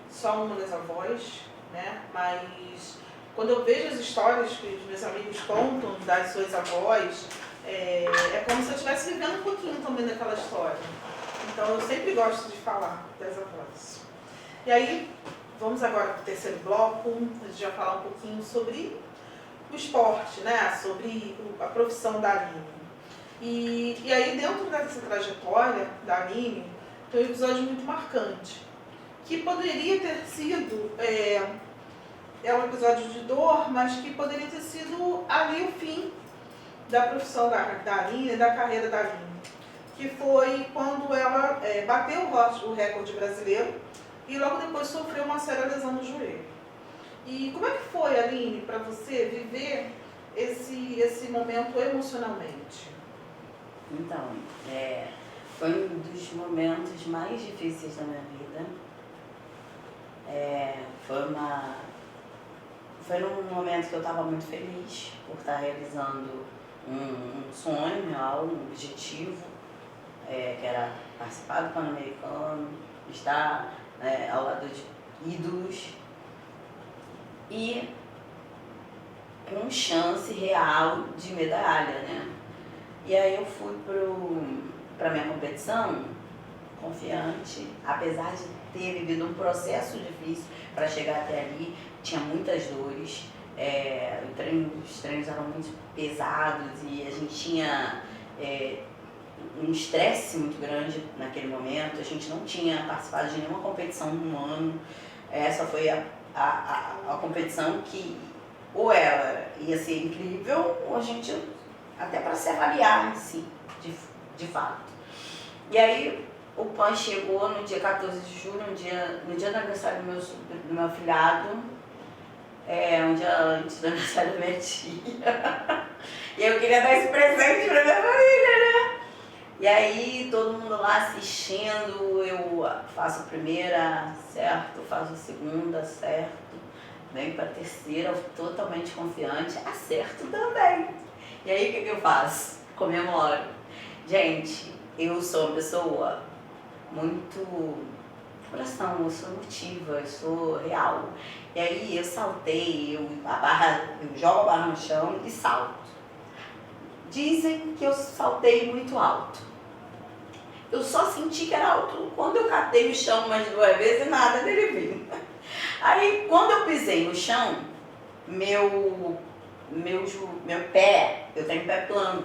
só uma das avós, né? Mas quando eu vejo as histórias que os meus amigos contam das suas avós, é como se eu estivesse vivendo um pouquinho também daquela história. Então eu sempre gosto de falar das avós. E aí, vamos agora para o terceiro bloco, a gente vai falar um pouquinho sobre o esporte, né? Sobre a profissão da Aline. E aí, dentro dessa trajetória da Aline, tem um episódio muito marcante, que poderia ter sido, um episódio de dor, mas que poderia ter sido ali o fim da profissão da Aline, da carreira da Aline, que foi quando ela bateu o recorde brasileiro e logo depois sofreu uma séria lesão no joelho. E como é que foi, Aline, para você viver esse momento emocionalmente? Então, foi um dos momentos mais difíceis da minha vida. Foi num momento que eu estava muito feliz por estar realizando um sonho meu, um objetivo, que era participar do Pan-Americano, estar ao lado de ídolos e com chance real de medalha, né? E aí eu fui para minha competição confiante, apesar de ter vivido um processo difícil para chegar até ali, tinha muitas dores, os treinos eram muito pesados e a gente tinha um estresse muito grande naquele momento, a gente não tinha participado de nenhuma competição no ano. Essa foi a competição que ou ela ia ser incrível ou a gente, até para se avaliar em si, de fato. E aí o PAN chegou no dia 14 de julho, no dia do aniversário do meu afilhado, um dia antes do aniversário da minha tia. E eu queria dar esse presente para minha família, né? E aí todo mundo lá assistindo, eu faço a primeira, certo, faço a segunda, certo, venho para a terceira, totalmente confiante, acerto também. E aí o que eu faço? Comemoro. Gente, eu sou uma pessoa muito coração, eu sou emotiva, eu sou real. E aí eu saltei, eu jogo a barra no chão e salto. Dizem que eu saltei muito alto. Eu só senti que era alto quando eu catei o chão umas 2 vezes e nada dele vir. Aí quando eu pisei no chão, meu pé, eu tenho pé plano.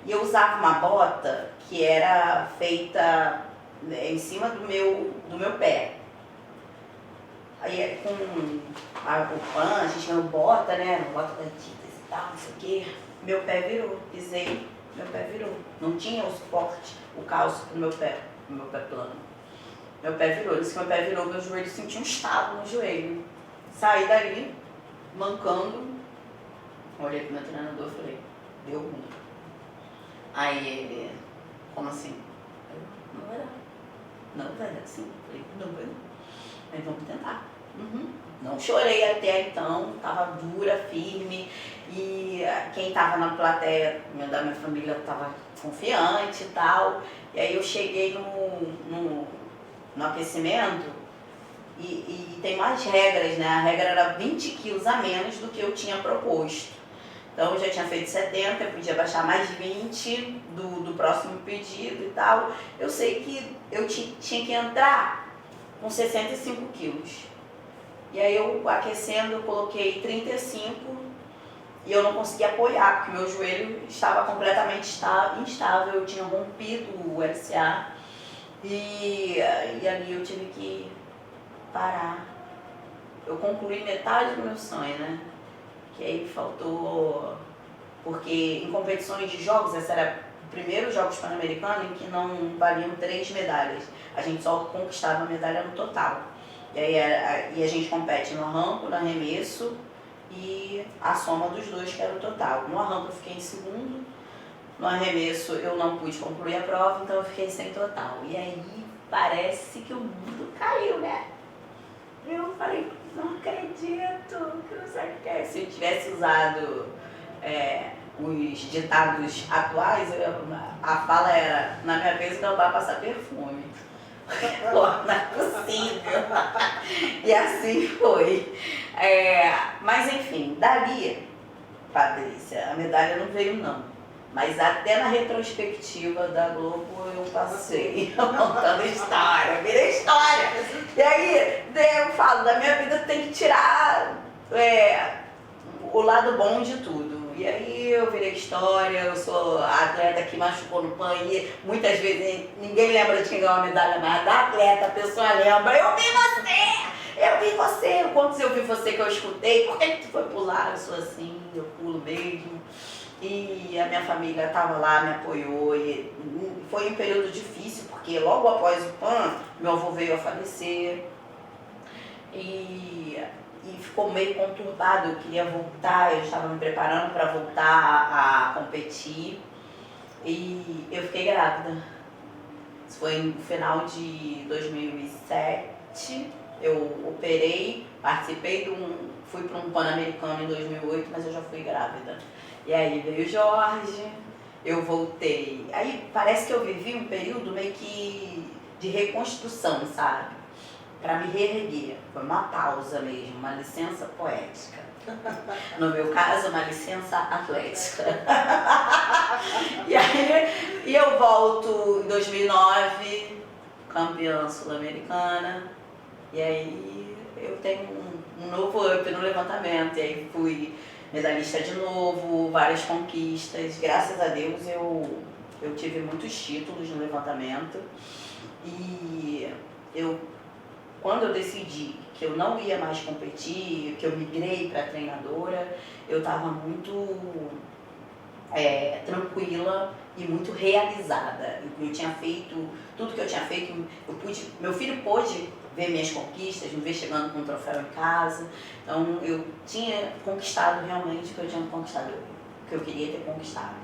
E eu usava uma bota que era feita em cima do meu pé. Aí com o PAN, a gente tinha bota, né? Bota da Adidas e tal, não sei o quê. Meu pé virou, pisei, meu pé virou. Não tinha o suporte, o calço pro meu pé plano. Meu pé virou, disse que meu pé virou, meu joelho, senti um estalo no joelho. Saí dali, mancando, olhei pro meu treinador e falei, deu ruim. Aí ele, como assim? Eu, não vai dar. Não vai dar, sim. Falei, não vai dar. Aí vamos tentar. Não chorei até então, estava dura, firme, e quem estava na plateia da minha família estava confiante e tal. E aí eu cheguei no aquecimento e tem mais regras, né? A regra era 20 quilos a menos do que eu tinha proposto. Então eu já tinha feito 70, eu podia baixar mais 20 do próximo pedido e tal. Eu sei que eu tinha que entrar com 65 quilos. E aí eu aquecendo, eu coloquei 35 e eu não conseguia apoiar, porque meu joelho estava completamente instável, eu tinha rompido o LCA e ali eu tive que parar. Eu concluí metade do meu sonho, né? Que aí faltou, porque em competições de jogos, esse era o primeiro Jogos Pan-Americanos em que não valiam 3 medalhas, a gente só conquistava a medalha no total. E aí a gente compete no arranco, no arremesso e a soma dos dois, que era o total. No arranco eu fiquei em segundo, no arremesso eu não pude concluir a prova, então eu fiquei sem total. E aí parece que o mundo caiu, né? Eu falei, não acredito, que não sei o que. Se eu tivesse usado os ditados atuais, a fala era, na minha vez não vai passar perfume. Pô, não é possível. E assim foi. Mas enfim, dali, Patrícia, a medalha não veio não. Mas até na retrospectiva da Globo eu passei contando história, virei história. E aí eu falo, da minha vida tem que tirar o lado bom de tudo. E aí eu virei história, eu sou a atleta que machucou no PAN e muitas vezes ninguém lembra de quem ganhou a medalha, mas da atleta a pessoa lembra, eu vi você, quantos eu vi você que eu escutei, por que tu foi pular? Eu sou assim, eu pulo mesmo. E a minha família estava lá, me apoiou e foi um período difícil, porque logo após o PAN, meu avô veio a falecer. E ficou meio conturbado, eu queria voltar, eu estava me preparando para voltar a competir e eu fiquei grávida. Isso foi no final de 2007, eu operei, fui para um Pan-Americano em 2008, mas eu já fui grávida. E aí veio o Jorge, eu voltei. Aí parece que eu vivi um período meio que de reconstrução, sabe? Para me reerguer. Foi uma pausa mesmo, uma licença poética. No meu caso, uma licença atlética. E eu volto em 2009, campeã sul-americana. E aí eu tenho um novo up no levantamento. E aí fui medalhista de novo, várias conquistas. Graças a Deus eu tive muitos títulos no levantamento. E quando eu decidi que eu não ia mais competir, que eu migrei para treinadora, eu estava muito tranquila e muito realizada. Eu tinha feito tudo que eu tinha feito, meu filho pôde ver minhas conquistas, me ver chegando com um troféu em casa. Então eu tinha conquistado realmente o que eu tinha conquistado, o que eu queria ter conquistado.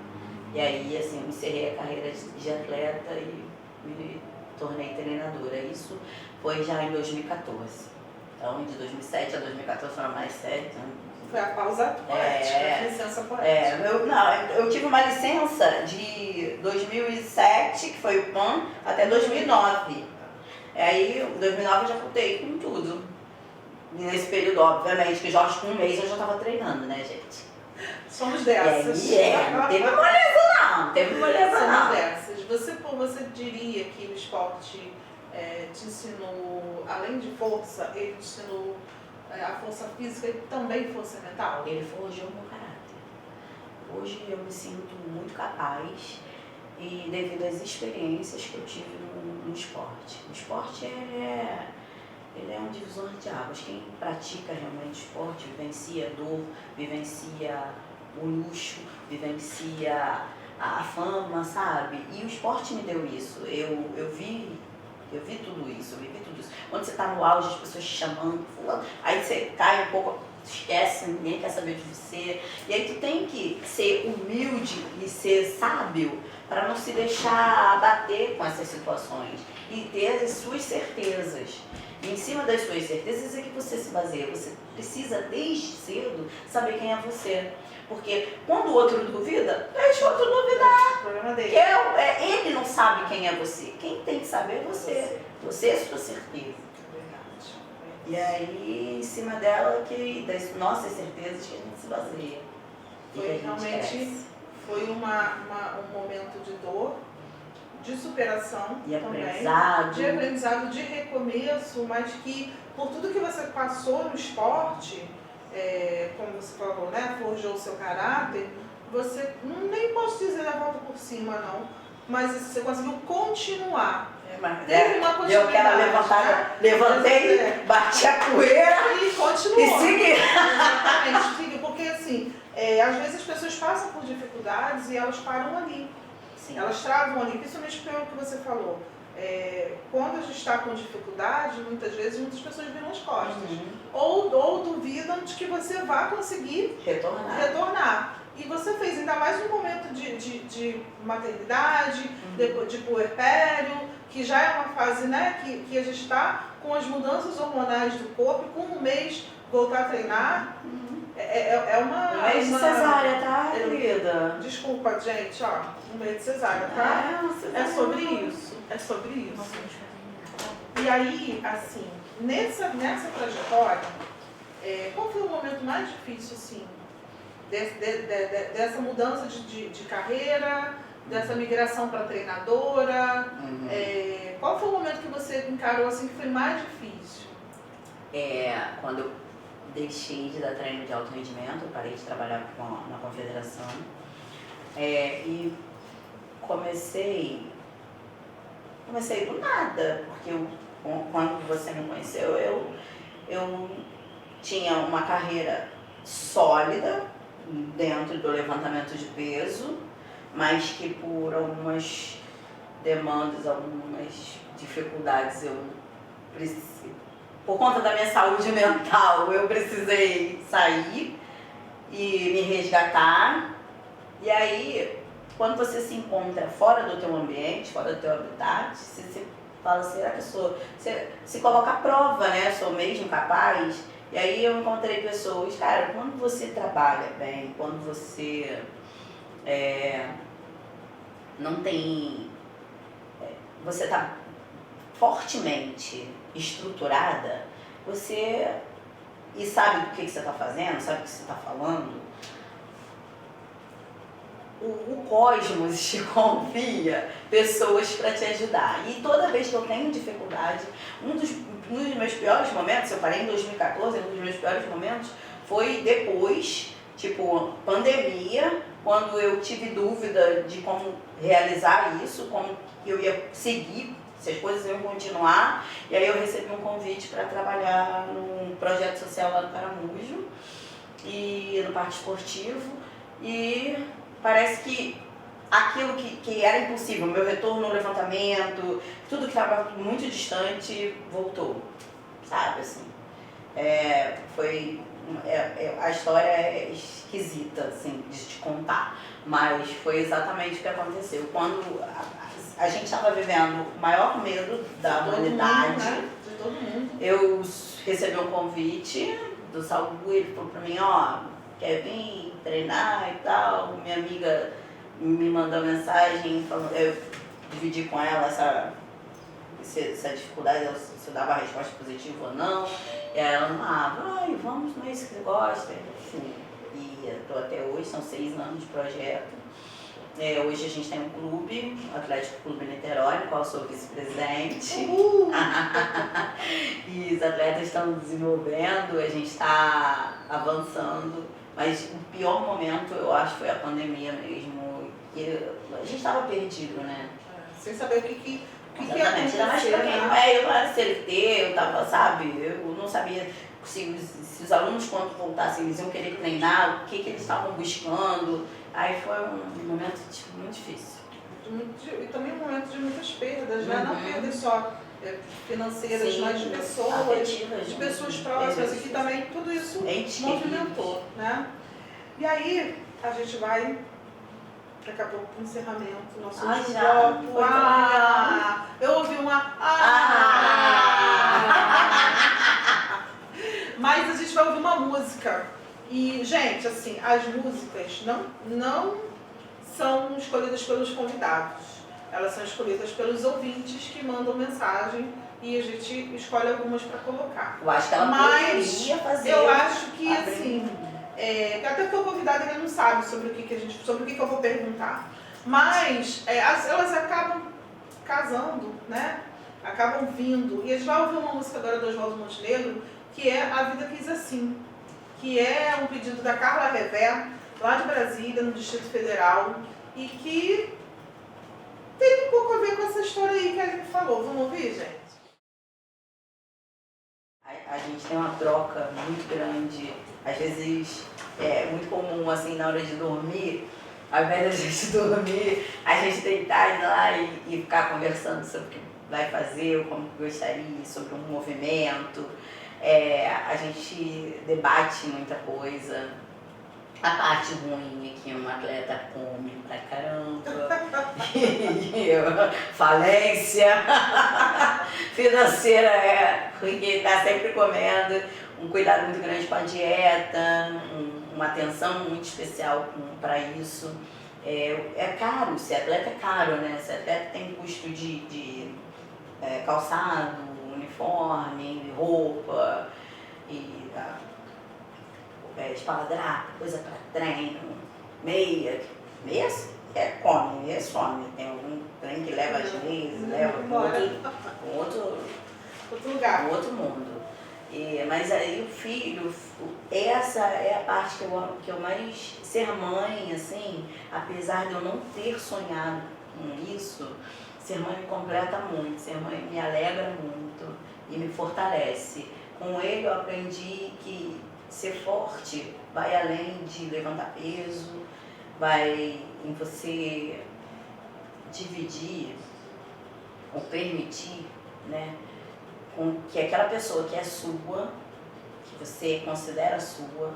E aí assim, eu encerrei a carreira de atleta e me tornei treinadora. Isso foi já em 2014. Então, de 2007 a 2014 foram mais 7 anos. Foi a pausa poética, a licença poética. Eu tive uma licença de 2007, que foi o PAN, até 2009. Aí, em 2009 eu já voltei com tudo. E nesse período, obviamente, que já com um mês eu já estava treinando, né, gente? Somos dessas. Não teve moleza não, Somos dessas. Você diria que o esporte te ensinou, além de força, ele te ensinou a força física e também força mental? Ele forjou meu caráter. Hoje eu me sinto muito capaz e devido às experiências que eu tive no esporte. O esporte ele é um divisor de águas. Quem pratica realmente esporte vivencia a dor, vivencia o luxo, vivencia a fama, sabe? E o esporte me deu isso. Eu vi tudo isso, eu vivi tudo isso. Quando você está no auge, as pessoas te chamando, fulano, aí você cai um pouco, esquece, ninguém quer saber de você. E aí tu tem que ser humilde e ser sábio para não se deixar abater com essas situações e ter as suas certezas. E em cima das suas certezas é que você se baseia. Você precisa, desde cedo, saber quem é você. Porque quando o outro duvida, deixa o outro duvidar. O problema dele. Ele não sabe quem é você. Quem tem que saber é você. Você é a sua certeza. Verdade. E aí, em cima dela, das nossas certezas, que a gente se baseia. Foi realmente um momento de dor, de superação e também, aprendizado. De aprendizado, de recomeço, mas que por tudo que você passou no esporte, como você falou, né, forjou o seu caráter, você, nem posso dizer a volta por cima não, mas você conseguiu continuar. Teve uma continuidade. Deu aquela levantada, né? Levantei, bati a poeira e continuou. E segui. Exatamente, porque assim, às vezes as pessoas passam por dificuldades e elas param ali. Sim. Elas travam ali, principalmente pelo que você falou. Quando a gente está com dificuldade, muitas vezes muitas pessoas viram as costas. Ou duvidam de que você vá conseguir retornar. E você fez ainda mais um momento de maternidade, depois de puerpério, que já é uma fase, né, que a gente está com as mudanças hormonais do corpo, com um mês voltar a treinar. Um mês de cesárea, tá, querida? Desculpa, gente, um mês de cesárea, tá? É sobre isso. É sobre isso. E aí, assim, nessa trajetória, qual foi o momento mais difícil, assim, dessa mudança de carreira, dessa migração para treinadora? Qual foi o momento que você encarou assim que foi mais difícil? Quando eu deixei de dar treino de alto rendimento, eu parei de trabalhar na confederação e comecei do nada, porque quando você me conheceu, eu tinha uma carreira sólida dentro do levantamento de peso, mas que por algumas demandas, algumas dificuldades, por conta da minha saúde mental, eu precisei sair e me resgatar. E aí, quando você se encontra fora do teu ambiente, fora do teu habitat, você fala, será que eu sou... Você se coloca à prova, né? Sou mesmo capaz? E aí eu encontrei pessoas, cara, quando você trabalha bem, quando você não tem... você está fortemente estruturada, e sabe do que você está fazendo, sabe o que você está falando, o cosmos te confia pessoas para te ajudar. E toda vez que eu tenho dificuldade, um dos meus piores momentos, eu parei em 2014, um dos meus piores momentos foi depois, tipo, pandemia, quando eu tive dúvida de como realizar isso, como eu ia seguir, se as coisas iam continuar. E aí eu recebi um convite para trabalhar num projeto social lá no Caramujo, e no parque esportivo, e parece que aquilo que era impossível, meu retorno no levantamento, tudo que estava muito distante, voltou, sabe, assim. A história é esquisita, assim, de te contar, mas foi exatamente o que aconteceu. Quando a gente estava vivendo o maior medo da humanidade, né? De todo mundo. Eu recebi um convite do Saúl, ele falou pra mim, quer vir treinar e tal. Minha amiga me mandou mensagem, eu dividi com ela essa dificuldade, se eu dava a resposta positiva ou não. E ela amava, vamos, não é isso que você gosta. Enfim, e estou até hoje, são 6 anos de projeto. Hoje a gente tem um clube, o Atlético Clube Niterói, no qual eu sou vice-presidente. E os atletas estão desenvolvendo, a gente está avançando. Mas o pior momento, eu acho, foi a pandemia mesmo. A gente estava perdido, né? Sem saber o que exatamente, ainda mais pra quem eu não era CLT, eu tava, sabe, eu não sabia se os alunos, quando voltassem, eles iam querer treinar, o que eles estavam buscando. Aí foi um momento muito difícil. E também um momento de muitas perdas, né? Não perdas só financeiras, sim, mas de pessoas, afetivas, de pessoas próximas, e que também tudo isso movimentou, né? E aí a gente vai daqui a pouco para o encerramento do nosso bloco. Eu ouvi uma mas a gente vai ouvir uma música. E, gente, assim, as músicas não são escolhidas pelos convidados. Elas são escolhidas pelos ouvintes que mandam mensagem e a gente escolhe algumas para colocar. Eu acho que ela poderia fazer. Eu acho que, assim, até porque o convidado ainda não sabe sobre o que eu vou perguntar. Mas elas acabam casando, né? Acabam vindo. E a gente vai ouvir uma música agora do Oswaldo Montenegro, que é A Vida Quis Assim, que é um pedido da Carla Revé, lá de Brasília, no Distrito Federal, e que tem um pouco a ver com essa história aí que a gente falou. Vamos ouvir, gente? A gente tem uma troca muito grande, às vezes é muito comum, assim, na hora de dormir, ao invés da gente dormir, a gente deitar lá e ficar conversando sobre o que vai fazer, como gostaria, sobre um movimento. A gente debate muita coisa. A parte ruim é que um atleta come pra caramba, falência financeira, porque tá sempre comendo, um cuidado muito grande com a dieta, uma atenção muito especial para isso. É caro, ser atleta é caro, né? Ser atleta tem custo de calçado, espaladrada, coisa para treino, meia come, meia some. Tem algum trem que leva às vezes, leva com outro lugar, com outro mundo. Mas aí o filho, essa é a parte que eu mais... Ser mãe, assim, apesar de eu não ter sonhado com isso, ser mãe me completa muito, ser mãe me alegra muito e me fortalece. Com ele eu aprendi que ser forte vai além de levantar peso, vai em você dividir ou permitir, né, com que aquela pessoa que é sua, que você considera sua,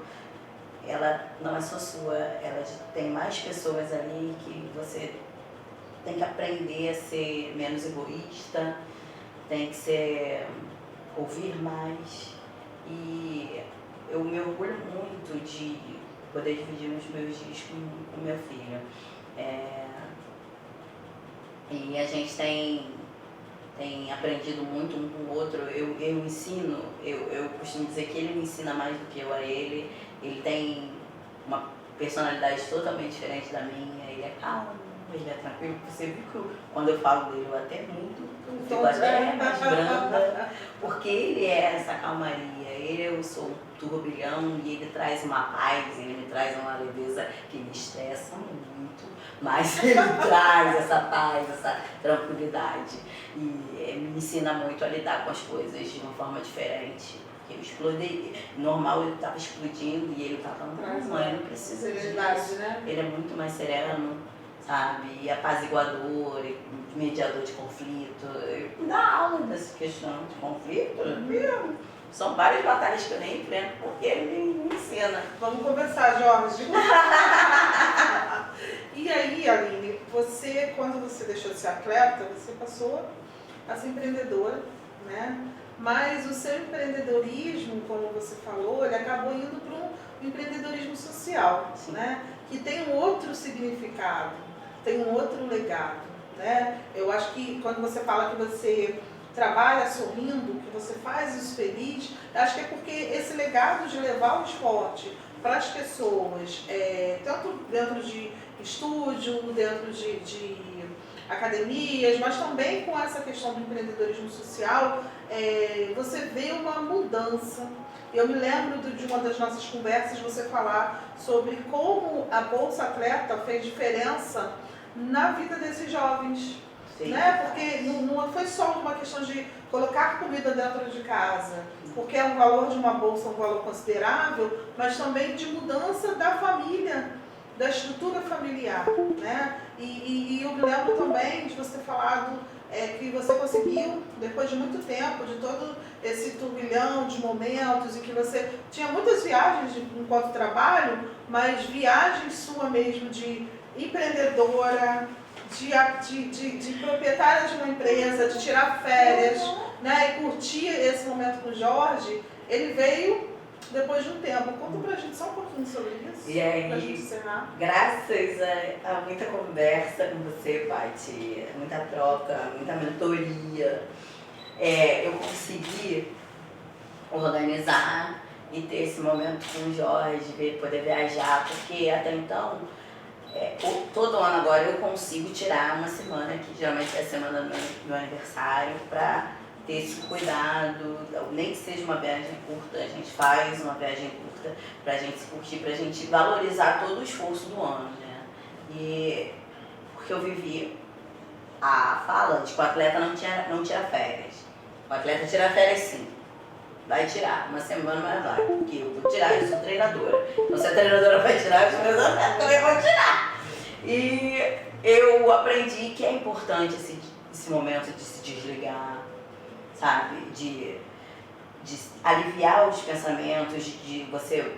ela não é só sua, ela tem mais pessoas ali que você tem que aprender a ser menos egoísta, tem que ouvir mais. E eu me orgulho muito de poder dividir os meus dias com meu filho. E a gente tem aprendido muito um com o outro. Eu ensino, eu costumo dizer que ele me ensina mais do que eu a ele. Ele tem uma personalidade totalmente diferente da minha, ele é calmo, ele é tranquilo. Você viu que quando eu falo dele eu até fico até mais branda, porque ele é essa calmaria. Eu sou um turbilhão e ele traz uma paz, ele me traz uma leveza que me estressa muito, mas ele traz essa paz, essa tranquilidade e me ensina muito a lidar com as coisas de uma forma diferente. Eu explodi, normal ele estava explodindo e ele estava não, mãe, não precisa disso. Né? Ele é muito mais sereno, sabe? E apaziguador, mediador de conflito. Ele dá aula dessa questão de conflito. São várias batalhas que eu nem enfrento porque ele me ensina. Vamos conversar, Jorge. E aí, Aline, você, quando você deixou de ser atleta, você passou a ser empreendedora, né? Mas o seu empreendedorismo, como você falou, ele acabou indo para um empreendedorismo social, né? Que tem um outro significado, tem um outro legado, né? Eu acho que quando você fala que você trabalha sorrindo, que você faz isso feliz, acho que é porque esse legado de levar o esporte para as pessoas, tanto dentro de estúdio, dentro de academias, mas também com essa questão do empreendedorismo social, você vê uma mudança. Eu me lembro de uma das nossas conversas, você falar sobre como a Bolsa Atleta fez diferença na vida desses jovens. Né? Porque não foi só uma questão de colocar comida dentro de casa, porque é um valor de uma bolsa, um valor considerável, mas também de mudança da família, da estrutura familiar, né? E eu me lembro também de você ter falado que você conseguiu, depois de muito tempo, de todo esse turbilhão de momentos, e que você tinha muitas viagens enquanto trabalho, mas viagens sua mesmo de empreendedora, de proprietária de uma empresa, de tirar férias, né, e curtir esse momento com o Jorge, ele veio depois de um tempo. Conta pra gente só um pouquinho sobre isso, e aí, pra gente encerrar. Graças a muita conversa com você, Paty, muita troca, muita mentoria, eu consegui organizar e ter esse momento com o Jorge, poder viajar, porque até então, todo ano agora eu consigo tirar uma semana, que geralmente é a semana do meu aniversário, para ter esse cuidado, nem que seja uma viagem curta, a gente faz uma viagem curta pra gente se curtir, pra gente valorizar todo o esforço do ano, né? E porque eu vivi a fala de que o atleta não tira férias. O atleta tira férias sim, vai tirar, uma semana mas vai, porque eu vou tirar, eu sou treinadora. Então se a treinadora vai tirar, os meus atletas também vão tirar. E eu aprendi que é importante esse momento de se desligar, sabe, de aliviar os pensamentos, de você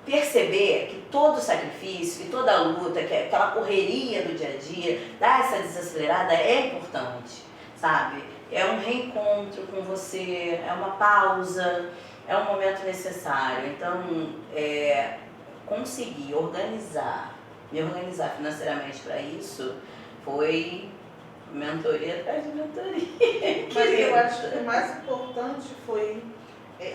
perceber que todo sacrifício, que toda luta, que aquela correria do dia a dia, dar essa desacelerada é importante, sabe? É um reencontro com você, é uma pausa, é um momento necessário. Então, conseguir me organizar financeiramente para isso foi mentoria atrás de mentoria. Mas eu acho que o mais importante foi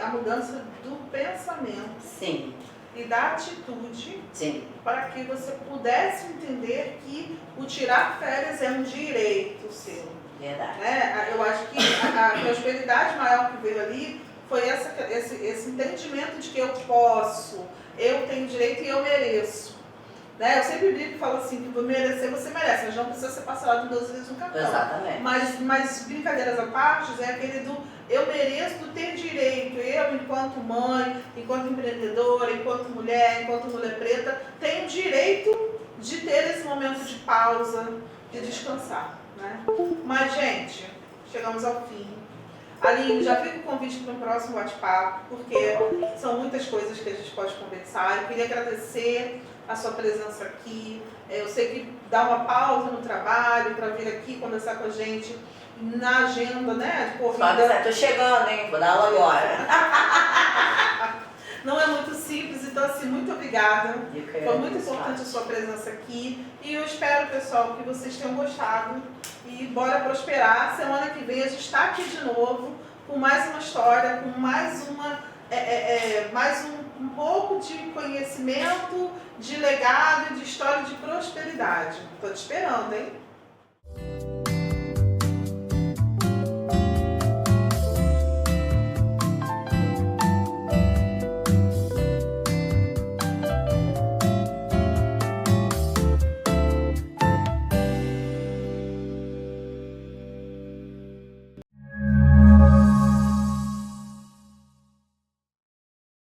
a mudança do pensamento Sim, e da atitude sim, para que você pudesse entender que o tirar férias é um direito seu. verdade. Né? Eu acho que a prosperidade maior que veio ali foi esse entendimento de que eu posso, eu tenho direito e eu mereço. Né? Eu sempre brinco e falo assim, que por merecer você merece, mas não precisa ser parcelado 12 vezes no cartão. Exatamente. Mas brincadeiras à parte, é aquele do eu mereço do ter direito, eu enquanto mãe, enquanto empreendedora, enquanto mulher preta, tenho direito de ter esse momento de pausa, de descansar. Né? Mas, gente, chegamos ao fim. Aline, já fica o convite para um próximo bate-papo, porque são muitas coisas que a gente pode conversar. Eu queria agradecer a sua presença aqui. Eu sei que dá uma pausa no trabalho para vir aqui conversar com a gente na agenda, né, de corrida. Tô chegando, hein? Vou dar aula agora. Não é muito simples, então assim, muito obrigada. Foi muito importante a isso. sua presença aqui. E eu espero, pessoal, que vocês tenham gostado. E bora prosperar. Semana que vem a gente está aqui de novo com mais uma história, com mais um pouco de conhecimento, de legado, de história de prosperidade. Estou te esperando, hein?